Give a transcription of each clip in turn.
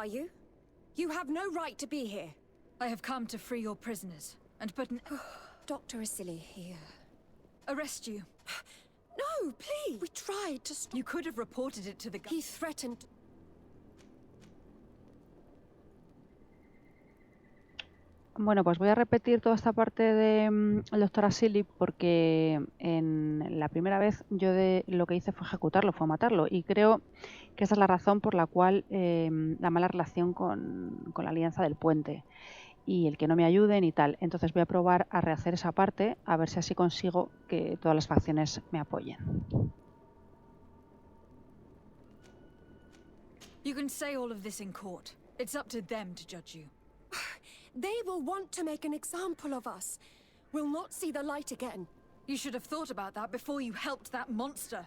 are you? You have no right to be here. I have come to free your prisoners, and put an... Dr. Asili here. arrest you. No, please! We tried to stop... You could have reported it to the... He threatened... Bueno, pues voy a repetir toda esta parte del doctor Asili porque en la primera vez yo lo que hice fue ejecutarlo, fue matarlo, y creo que esa es la razón por la cual la mala relación con la Alianza del Puente y el que no me ayuden y tal. Entonces voy a probar a rehacer esa parte, a ver si así consigo que todas las facciones me apoyen. You can say all of this in court. It's up to them to judge you. They will want to make an example of us. We'll not see the light again. You should have thought about that before you helped that monster.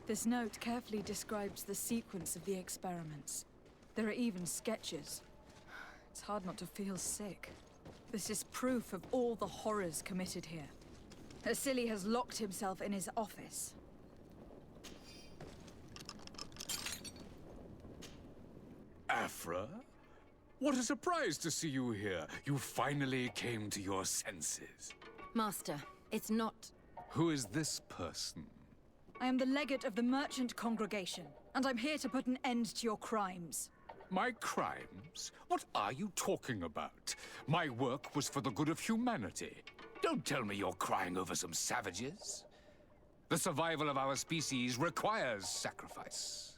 This note carefully describes the sequence of the experiments. There are even sketches. It's hard not to feel sick. This is proof of all the horrors committed here. Asili has locked himself in his office. Afra? What a surprise to see you here. You finally came to your senses. Master, it's not... Who is this person? I am the legate of the merchant congregation, and I'm here to put an end to your crimes. My crimes? What are you talking about? My work was for the good of humanity. Don't tell me you're crying over some savages. The survival of our species requires sacrifice.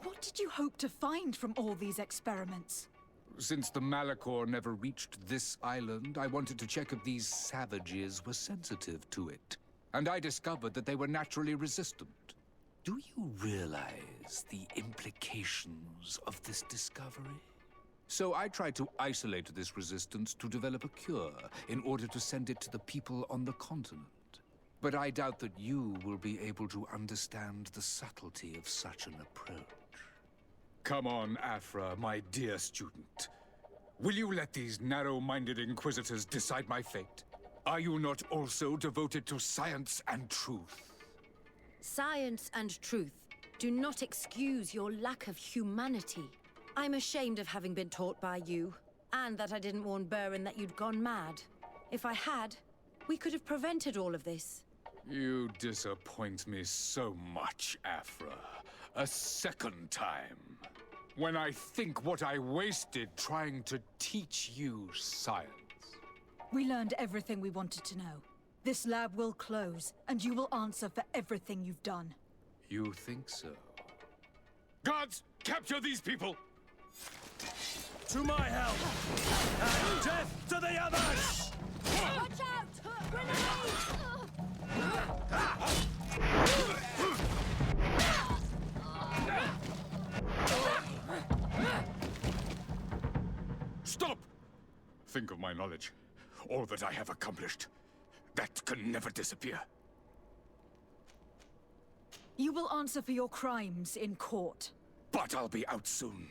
What did you hope to find from all these experiments? Since the Malachor never reached this island, I wanted to check if these savages were sensitive to it. And I discovered that they were naturally resistant. Do you realize the implications of this discovery? So I tried to isolate this resistance to develop a cure in order to send it to the people on the continent. But I doubt that you will be able to understand the subtlety of such an approach. Come on, Afra, my dear student. Will you let these narrow-minded inquisitors decide my fate? Are you not also devoted to science and truth? Science and truth do not excuse your lack of humanity. I'm ashamed of having been taught by you, and that I didn't warn Burin that you'd gone mad. If I had, we could have prevented all of this. You disappoint me so much, Afra. A second time. When I think what I wasted trying to teach you science. We learned everything we wanted to know. This lab will close, and you will answer for everything you've done. You think so? Guards, capture these people! To my help! And death to the others! Watch out! Grenade! Stop! Think of my knowledge. All that I have accomplished. That can never disappear. You will answer for your crimes in court. But I'll be out soon.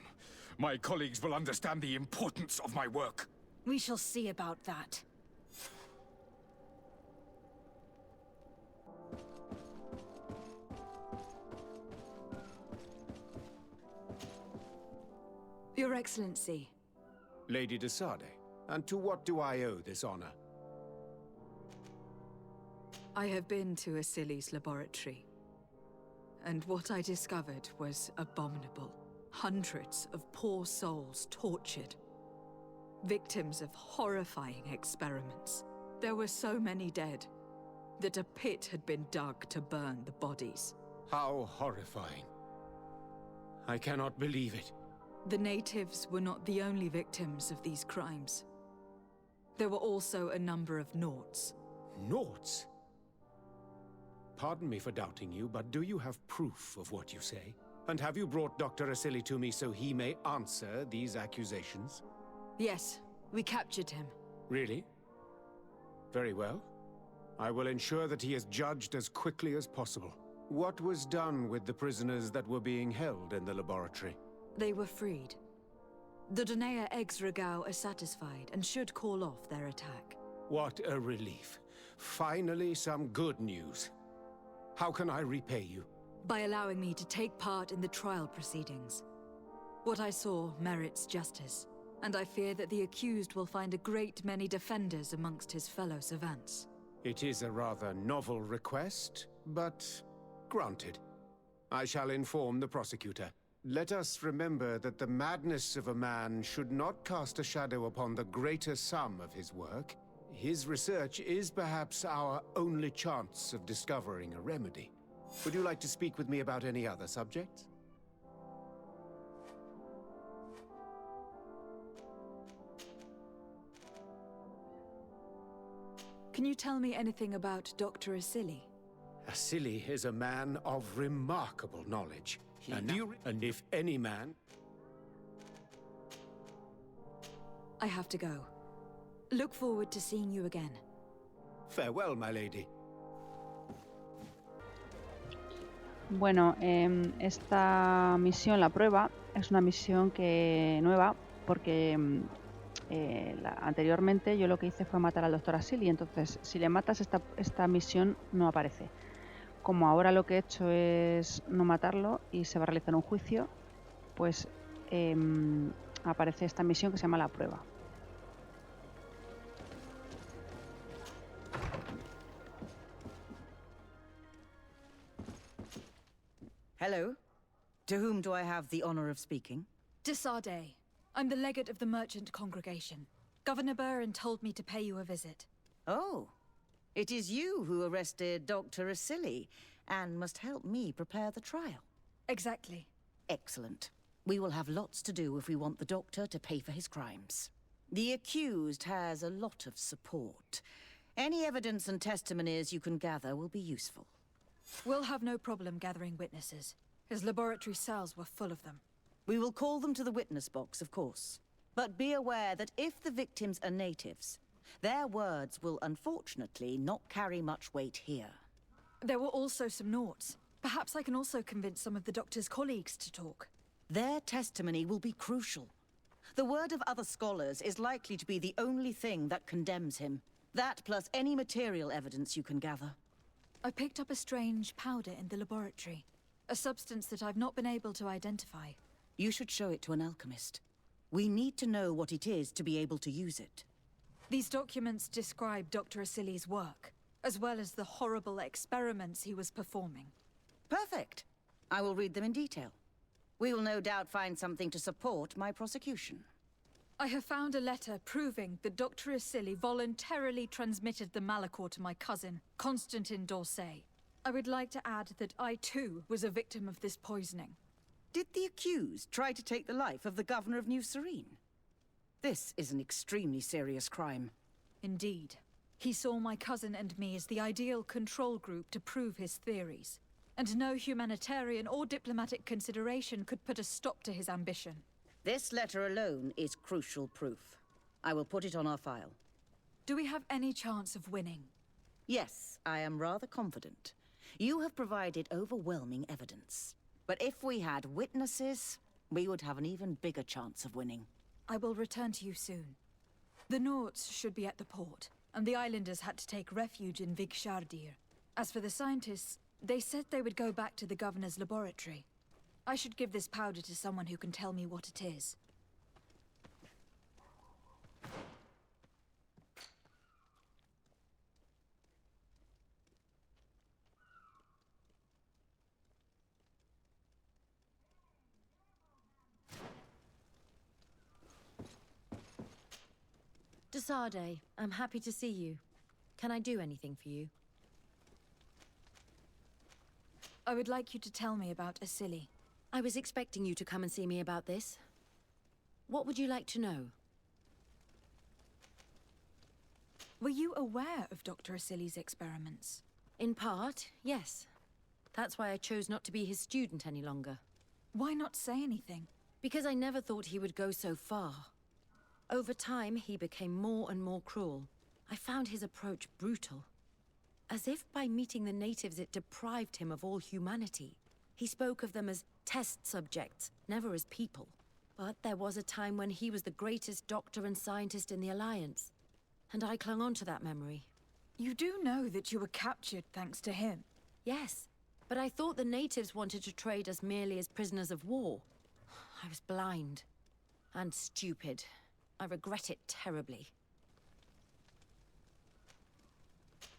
My colleagues will understand the importance of my work. We shall see about that. Your Excellency. Lady de Sade, and to what do I owe this honor? I have been to Asili's laboratory, and what I discovered was abominable. Hundreds of poor souls tortured, victims of horrifying experiments. There were so many dead that a pit had been dug to burn the bodies. How horrifying. I cannot believe it. The natives were not the only victims of these crimes. There were also a number of Nauts. Nauts? Pardon me for doubting you, but do you have proof of what you say? And have you brought Dr. Asili to me so he may answer these accusations? Yes, we captured him. Really? Very well. I will ensure that he is judged as quickly as possible. What was done with the prisoners that were being held in the laboratory? They were freed. The Donea ex-Regao are satisfied and should call off their attack. What a relief. Finally, some good news. How can I repay you? By allowing me to take part in the trial proceedings. What I saw merits justice, and I fear that the accused will find a great many defenders amongst his fellow savants. It is a rather novel request, but granted. I shall inform the prosecutor. Let us remember that the madness of a man should not cast a shadow upon the greater sum of his work. His research is perhaps our only chance of discovering a remedy. Would you like to speak with me about any other subjects? Can you tell me anything about Dr. Asili? Asili is a man of remarkable knowledge. And if any man... I have to go. Look forward to seeing you again. Farewell, my lady. Bueno, esta misión, la prueba, es una misión nueva porque anteriormente yo lo que hice fue matar al Dr. Asili, entonces si le matas esta misión no aparece. Como ahora lo que he hecho es no matarlo y se va a realizar un juicio, pues aparece esta misión que se llama la prueba. Hello. To whom do I have the honor of speaking? Desade. I'm the legate of the merchant congregation. Governor Burin told me to pay you a visit. Oh. It is you who arrested Dr. Asili and must help me prepare the trial. Exactly. Excellent. We will have lots to do if we want the doctor to pay for his crimes. The accused has a lot of support. Any evidence and testimonies you can gather will be useful. We'll have no problem gathering witnesses. His laboratory cells were full of them. We will call them to the witness box, of course. But be aware that if the victims are natives, their words will unfortunately not carry much weight here. There were also some Nauts. Perhaps I can also convince some of the doctor's colleagues to talk. Their testimony will be crucial. The word of other scholars is likely to be the only thing that condemns him. That plus any material evidence you can gather. I picked up a strange powder in the laboratory. A substance that I've not been able to identify. You should show it to an alchemist. We need to know what it is to be able to use it. These documents describe Dr. Asili's work, as well as the horrible experiments he was performing. Perfect. I will read them in detail. We will no doubt find something to support my prosecution. I have found a letter proving that Dr. Asili voluntarily transmitted the Malachor to my cousin, Constantin d'Orsay. I would like to add that I too was a victim of this poisoning. Did the accused try to take the life of the governor of New Serene? This is an extremely serious crime. Indeed. He saw my cousin and me as the ideal control group to prove his theories. And no humanitarian or diplomatic consideration could put a stop to his ambition. This letter alone is crucial proof. I will put it on our file. Do we have any chance of winning? Yes, I am rather confident. You have provided overwhelming evidence. But if we had witnesses, we would have an even bigger chance of winning. I will return to you soon. The Nauts should be at the port, and the islanders had to take refuge in Vigshardir. As for the scientists, they said they would go back to the governor's laboratory. I should give this powder to someone who can tell me what it is. Desade, I'm happy to see you. Can I do anything for you? I would like you to tell me about Asili. I was expecting you to come and see me about this. What would you like to know? Were you aware of Dr. Asili's experiments? In part, yes. That's why I chose not to be his student any longer. Why not say anything? Because I never thought he would go so far. Over time, he became more and more cruel. I found his approach brutal. As if by meeting the natives it deprived him of all humanity. He spoke of them as test subjects, never as people. But there was a time when he was the greatest doctor and scientist in the Alliance. And I clung on to that memory. You do know that you were captured thanks to him. Yes, but I thought the natives wanted to trade us merely as prisoners of war. I was blind. And stupid. I regret it terribly.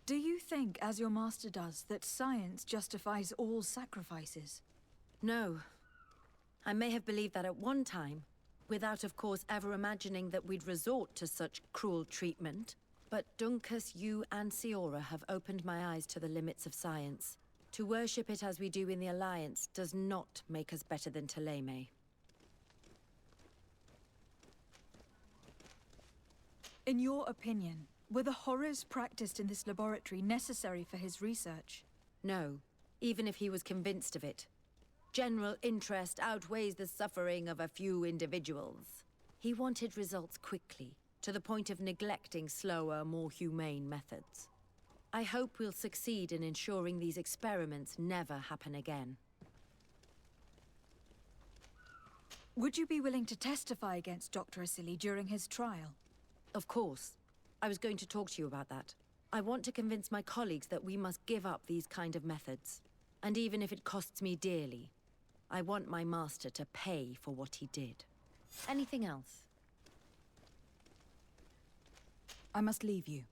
Do you think, as your master does, that science justifies all sacrifices? No. I may have believed that at one time, without of course ever imagining that we'd resort to such cruel treatment. But Dunkus, you and Siora have opened my eyes to the limits of science. To worship it as we do in the Alliance does not make us better than Thélème. In your opinion, were the horrors practiced in this laboratory necessary for his research? No, even if he was convinced of it. General interest outweighs the suffering of a few individuals. He wanted results quickly, to the point of neglecting slower, more humane methods. I hope we'll succeed in ensuring these experiments never happen again. Would you be willing to testify against Dr. Asili during his trial? Of course. I was going to talk to you about that. I want to convince my colleagues that we must give up these kind of methods. And even if it costs me dearly, I want my master to pay for what he did. Anything else? I must leave you.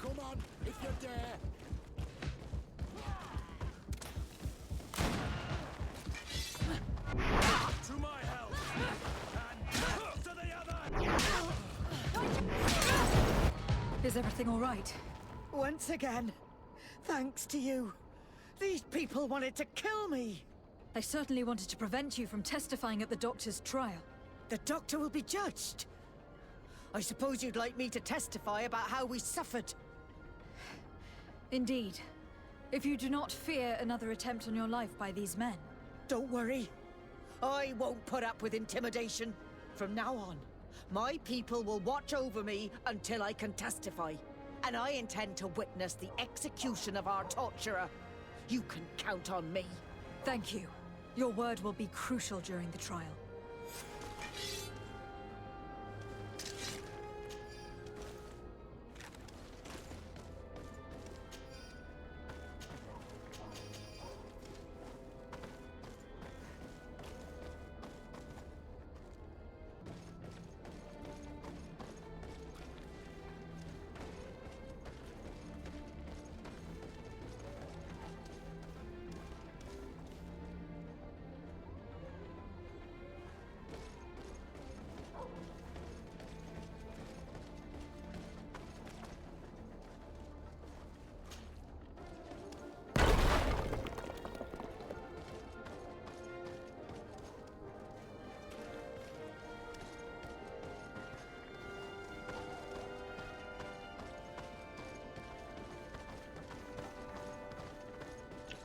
Come on, if you dare! To my help! And to the other! Is everything all right? Once again, thanks to you. These people wanted to kill me. They certainly wanted to prevent you from testifying at the doctor's trial. The doctor will be judged. I suppose you'd like me to testify about how we suffered. Indeed. If you do not fear another attempt on your life by these men. Don't worry. I won't put up with intimidation. From now on, my people will watch over me until I can testify. And I intend to witness the execution of our torturer. You can count on me. Thank you. Your word will be crucial during the trial.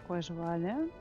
Pues vale.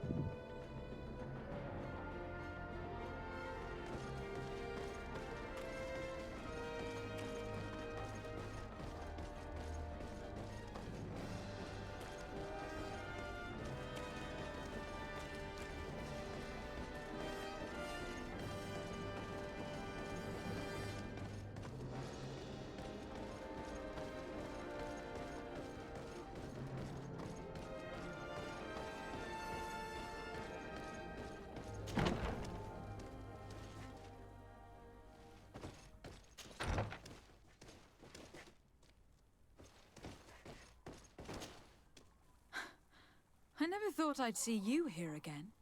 I never thought I'd see you here again.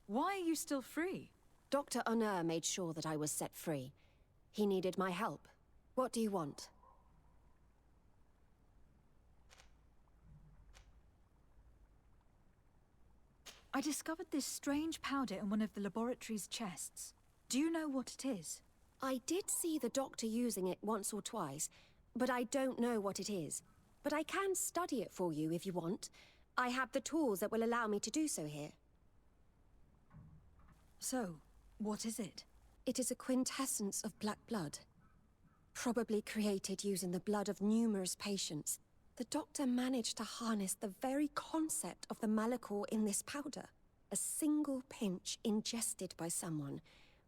Why are you still free? Dr. Honor made sure that I was set free. He needed my help. What do you want? I discovered this strange powder in one of the laboratory's chests. Do you know what it is? I did see the doctor using it once or twice, but I don't know what it is. But I can study it for you if you want. I have the tools that will allow me to do so here. So, what is it? It is a quintessence of black blood. Probably created using the blood of numerous patients. The doctor managed to harness the very concept of the Malachor in this powder. A single pinch ingested by someone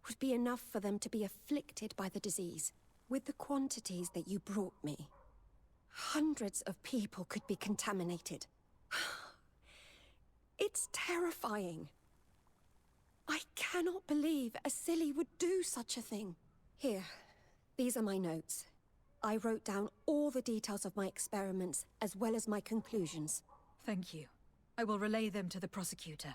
would be enough for them to be afflicted by the disease. With the quantities that you brought me, hundreds of people could be contaminated. It's terrifying. I cannot believe a silly would do such a thing. Here, these are my notes. I wrote down all the details of my experiments, as well as my conclusions. Thank you. I will relay them to the prosecutor.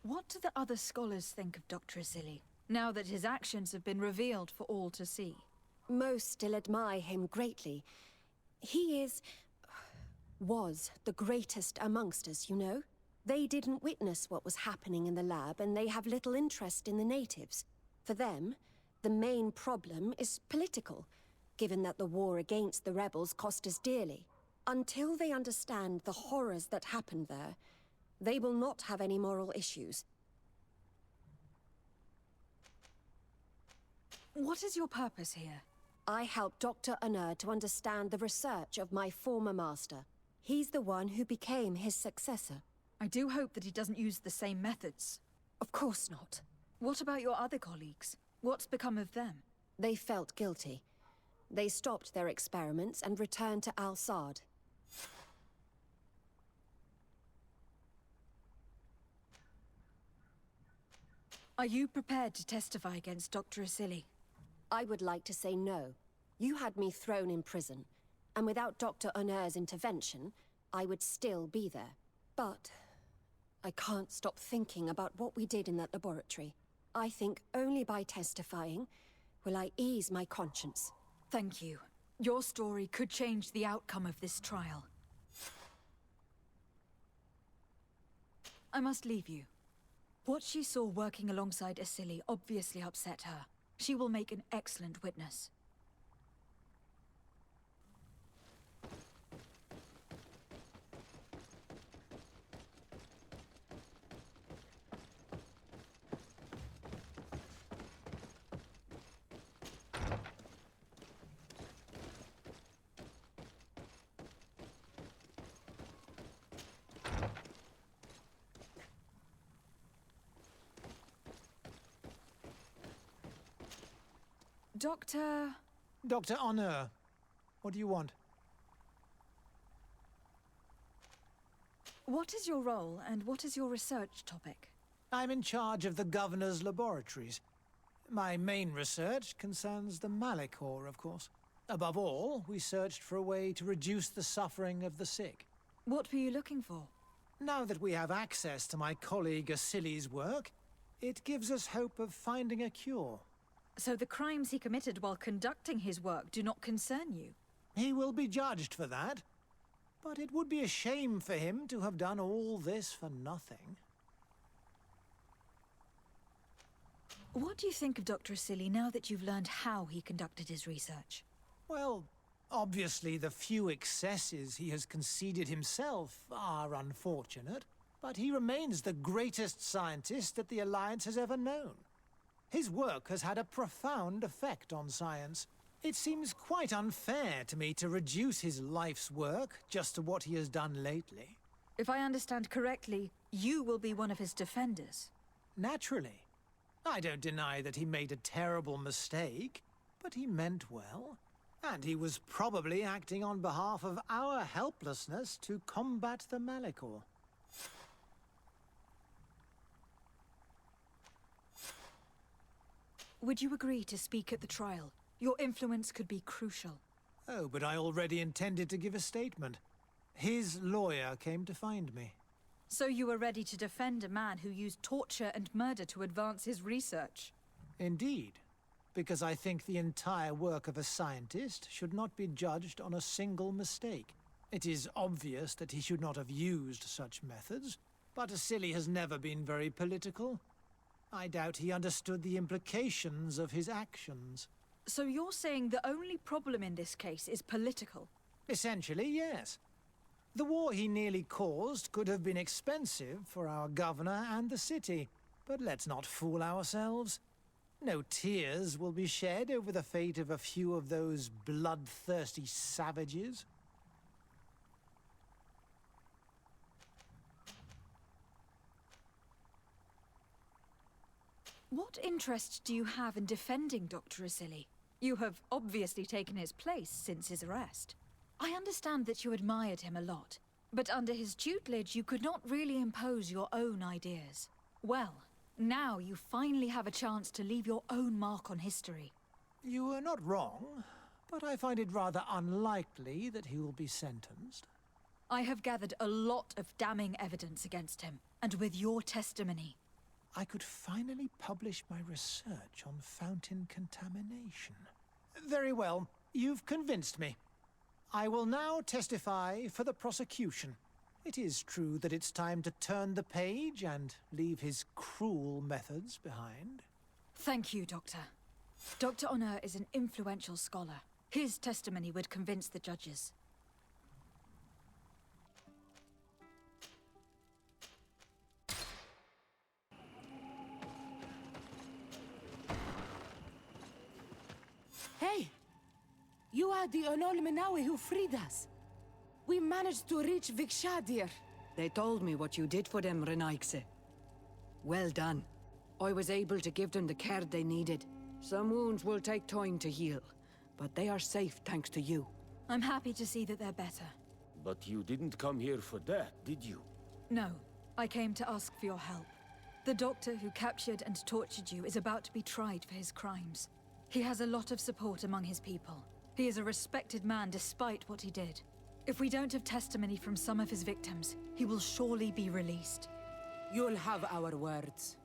What do the other scholars think of Dr. Asili, now that his actions have been revealed for all to see? Most still admire him greatly. He was the greatest amongst us, you know? They didn't witness what was happening in the lab, and they have little interest in the natives. For them, the main problem is political, given that the war against the rebels cost us dearly. Until they understand the horrors that happened there, they will not have any moral issues. What is your purpose here? I helped Dr. Honor to understand the research of my former master. He's the one who became his successor. I do hope that he doesn't use the same methods. Of course not. What about your other colleagues? What's become of them? They felt guilty. They stopped their experiments and returned to Al-Sad. Are you prepared to testify against Dr. Asili? I would like to say no. You had me thrown in prison, and without Dr. Honor's intervention, I would still be there. But I can't stop thinking about what we did in that laboratory. I think only by testifying will I ease my conscience. Thank you. Your story could change the outcome of this trial. I must leave you. What she saw working alongside Asili obviously upset her. She will make an excellent witness. Doctor... Dr. Honor, what do you want? What is your role, and what is your research topic? I'm in charge of the Governor's laboratories. My main research concerns the Malachor, of course. Above all, we searched for a way to reduce the suffering of the sick. What were you looking for? Now that we have access to my colleague Asili's work, it gives us hope of finding a cure. So the crimes he committed while conducting his work do not concern you? He will be judged for that. But it would be a shame for him to have done all this for nothing. What do you think of Dr. Asili now that you've learned how he conducted his research? Well, obviously the few excesses he has conceded himself are unfortunate, but he remains the greatest scientist that the Alliance has ever known. His work has had a profound effect on science. It seems quite unfair to me to reduce his life's work just to what he has done lately. If I understand correctly, you will be one of his defenders. Naturally. I don't deny that he made a terrible mistake, but he meant well. And he was probably acting on behalf of our helplessness to combat the Malachor. Would you agree to speak at the trial? Your influence could be crucial. Oh, but I already intended to give a statement. His lawyer came to find me. So you were ready to defend a man who used torture and murder to advance his research? Indeed. Because I think the entire work of a scientist should not be judged on a single mistake. It is obvious that he should not have used such methods, but Asili has never been very political. I doubt he understood the implications of his actions. So you're saying the only problem in this case is political? Essentially, yes. The war he nearly caused could have been expensive for our governor and the city, but let's not fool ourselves. No tears will be shed over the fate of a few of those bloodthirsty savages. What interest do you have in defending Dr. Asili? You have obviously taken his place since his arrest. I understand that you admired him a lot, but under his tutelage you could not really impose your own ideas. Well, now you finally have a chance to leave your own mark on history. You are not wrong, but I find it rather unlikely that he will be sentenced. I have gathered a lot of damning evidence against him, and with your testimony, I could finally publish my research on fountain contamination. Very well, you've convinced me. I will now testify for the prosecution. It is true that it's time to turn the page and leave his cruel methods behind. Thank you, Doctor. Dr. Honor is an influential scholar. His testimony would convince the judges. Hey! You are the Onol Menawi who freed us. We managed to reach Vikshadir. They told me what you did for them, Renaikse. Well done. I was able to give them the care they needed. Some wounds will take time to heal, but they are safe thanks to you. I'm happy to see that they're better. But you didn't come here for that, did you? No, I came to ask for your help. The doctor who captured and tortured you is about to be tried for his crimes. He has a lot of support among his people. He is a respected man despite what he did. If we don't have testimony from some of his victims, he will surely be released. You'll have our words.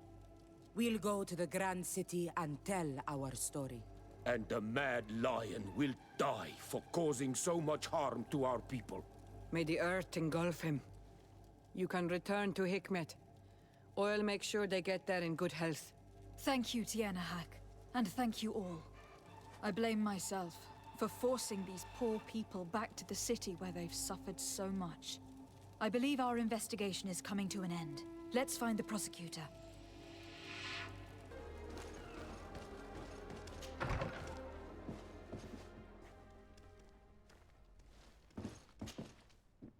We'll go to the Grand City and tell our story. And the Mad Lion will die for causing so much harm to our people. May the earth engulf him. You can return to Hikmet. I'll make sure they get there in good health. Thank you, Tiana Hak, and thank you all. I blame myself for forcing these poor people back to the city where they've suffered so much. I believe our investigation is coming to an end. Let's find the prosecutor.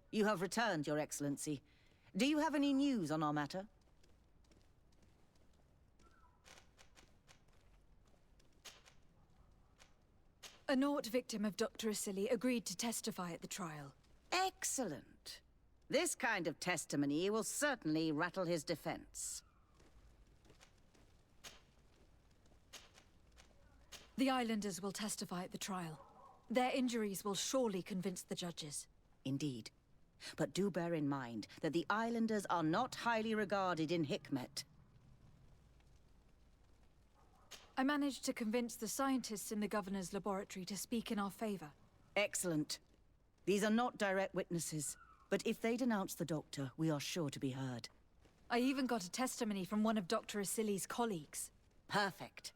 You have returned, Your Excellency. Do you have any news on our matter? A Nort victim of Dr. Asili agreed to testify at the trial. Excellent. This kind of testimony will certainly rattle his defense. The islanders will testify at the trial. Their injuries will surely convince the judges. Indeed. But do bear in mind that the islanders are not highly regarded in Hikmet. I managed to convince the scientists in the governor's laboratory to speak in our favor. Excellent. These are not direct witnesses, but if they denounce the doctor, we are sure to be heard. I even got a testimony from one of Dr. Asili's colleagues. Perfect.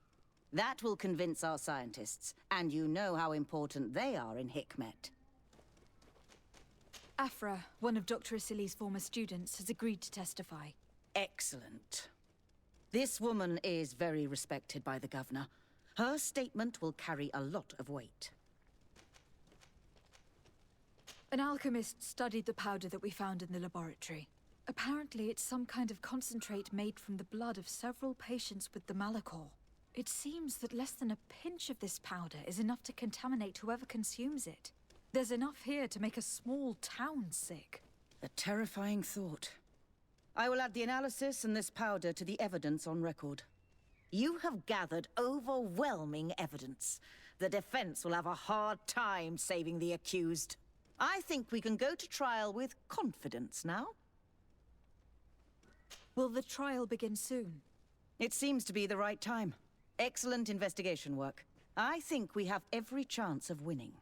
That will convince our scientists, and you know how important they are in Hikmet. Afra, one of Dr. Asili's former students, has agreed to testify. Excellent. This woman is very respected by the governor. Her statement will carry a lot of weight. An alchemist studied the powder that we found in the laboratory. Apparently, it's some kind of concentrate made from the blood of several patients with the Malachor. It seems that less than a pinch of this powder is enough to contaminate whoever consumes it. There's enough here to make a small town sick. A terrifying thought. I will add the analysis and this powder to the evidence on record. You have gathered overwhelming evidence. The defense will have a hard time saving the accused. I think we can go to trial with confidence now. Will the trial begin soon? It seems to be the right time. Excellent investigation work. I think we have every chance of winning.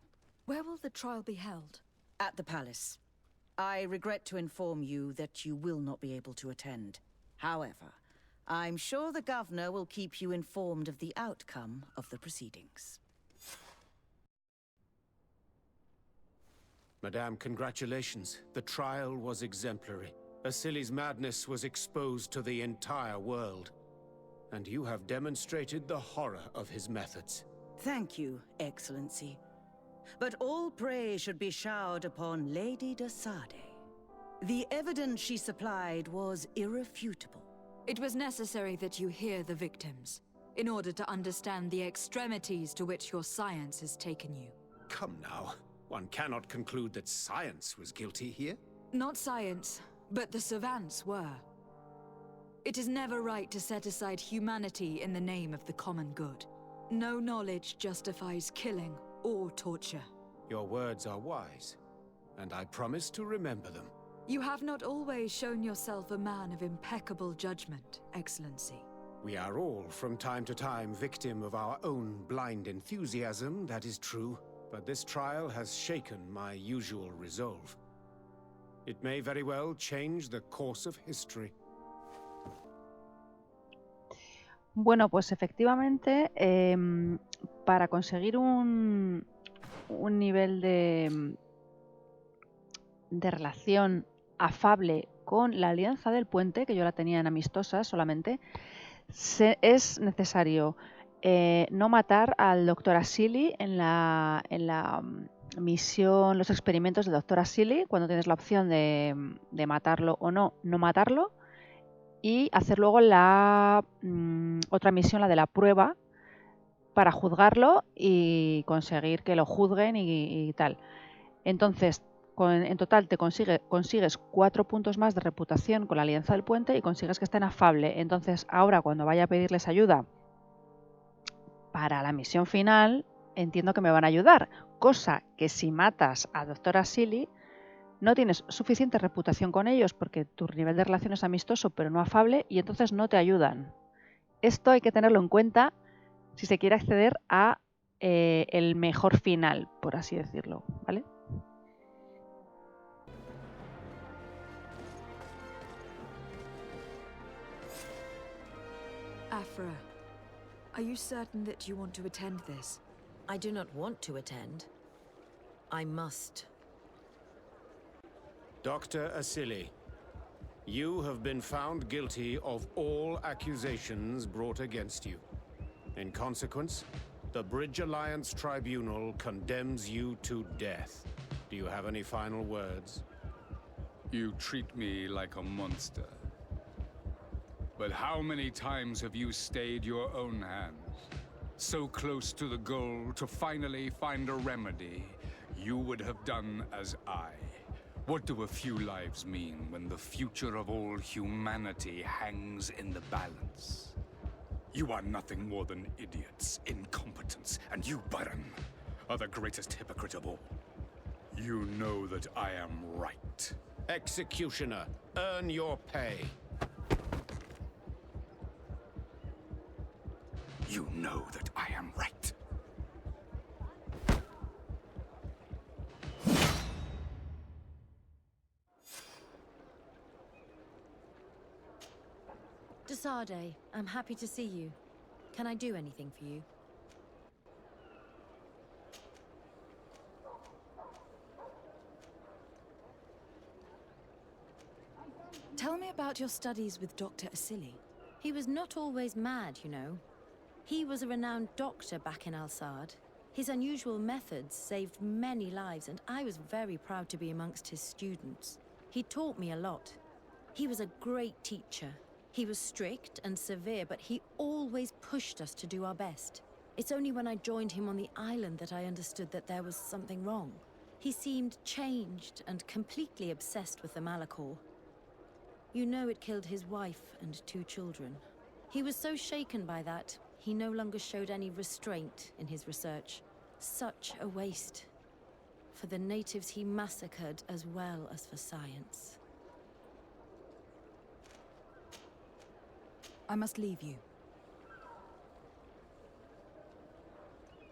Where will the trial be held? At the palace. I regret to inform you that you will not be able to attend. However, I'm sure the governor will keep you informed of the outcome of the proceedings. Madame, congratulations. The trial was exemplary. Asili's madness was exposed to the entire world. And you have demonstrated the horror of his methods. Thank you, Excellency. But all praise should be showered upon Lady de Sade. The evidence she supplied was irrefutable. It was necessary that you hear the victims, in order to understand the extremities to which your science has taken you. Come now. One cannot conclude that science was guilty here. Not science, but the savants were. It is never right to set aside humanity in the name of the common good. No knowledge justifies killing or torture. Your words are wise, and I promise to remember them. You have not always shown yourself a man of impeccable judgment, Excellency. We are all, from time to time, victim of our own blind enthusiasm, that is true. But this trial has shaken my usual resolve. It may very well change the course of history. Bueno, pues efectivamente, para conseguir un nivel de relación afable con la Alianza del Puente, que yo la tenía en amistosa solamente, es necesario no matar al Dr. Asili en la misión, los experimentos del Dr. Asili, cuando tienes la opción de matarlo o no matarlo, y hacer luego la otra misión, la de la prueba, para juzgarlo y conseguir que lo juzguen y tal. Entonces, en total te consigues 4 puntos más de reputación con la Alianza del Puente y consigues que estén afable. Entonces, ahora cuando vaya a pedirles ayuda para la misión final, entiendo que me van a ayudar. Cosa que si matas a Dr. Asili, no tienes suficiente reputación con ellos porque tu nivel de relación es amistoso pero no afable y entonces no te ayudan. Esto hay que tenerlo en cuenta si se quiere acceder a el mejor final, por así decirlo, ¿vale? Afra, are you certain that you want to attend this? I do not want to attend. I must. Dr. Asili, you have been found guilty of all accusations brought against you. In consequence, the Bridge Alliance Tribunal condemns you to death. Do you have any final words? You treat me like a monster. But how many times have you stayed your own hands? So close to the goal to finally find a remedy, you would have done as I. What do a few lives mean when the future of all humanity hangs in the balance? You are nothing more than idiots, incompetents, and you, Baron, are the greatest hypocrite of all. You know that I am right. Executioner, earn your pay. You know that I am right. Desade, I'm happy to see you. Can I do anything for you? Tell me about your studies with Dr. Asili. He was not always mad, you know. He was a renowned doctor back in Al-Sad. His unusual methods saved many lives, and I was very proud to be amongst his students. He taught me a lot. He was a great teacher. He was strict and severe, but he always pushed us to do our best. It's only when I joined him on the island that I understood that there was something wrong. He seemed changed and completely obsessed with the Malachor. You know it killed his wife and 2 children. He was so shaken by that, he no longer showed any restraint in his research. Such a waste. For the natives he massacred as well as for science. I must leave you.